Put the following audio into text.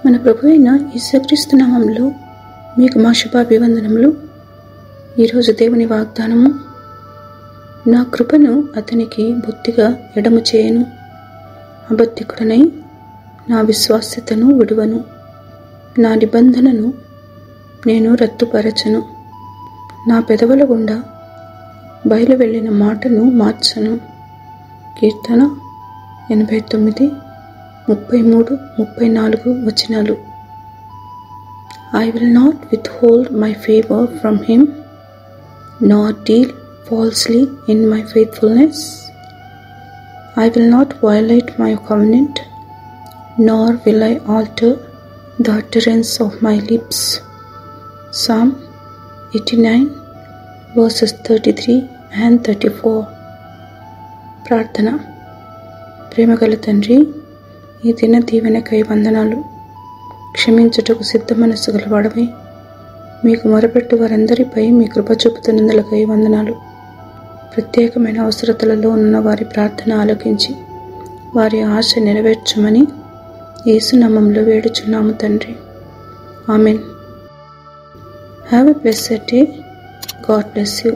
మన ప్రభు అయిన యేసుక్రీస్తు నామములో మీకు మా శుభాభివందనములు. ఈరోజు దేవుని వాగ్దానము, నా కృపను అతనికి బొత్తిగా ఎడము చేయను, అబద్ధికుడనై నా విశ్వాస్యతను విడువను, నా నిబంధనను నేను రద్దుపరచను, నా పెదవుల గుండా బయలు వెళ్ళిన మాటను మార్చను. కీర్తన 89, 33, 34 వచనాలు. I will not withhold my favor from him, nor deal falsely in my faithfulness. I will not violate my covenant, nor will I alter the utterance of my lips. Psalm 89, verses 33 and 34. ప్రార్థన. ప్రేమగల తండ్రి, ఈ దిన దీవెనకై వందనాలు. క్షమించుటకు సిద్ధ మనస్సు గలవాడవై మీకు మొరపెట్టు వారందరిపై మీ కృప చూపుతున్నందులకై వందనాలు. ప్రత్యేకమైన అవసరతలలో ఉన్న వారి ప్రార్థన ఆలకించి వారి ఆశ నెరవేర్చమని యేసు నామములో వేడుచున్నాము తండ్రి. Amen. Have a blessed day. God bless you.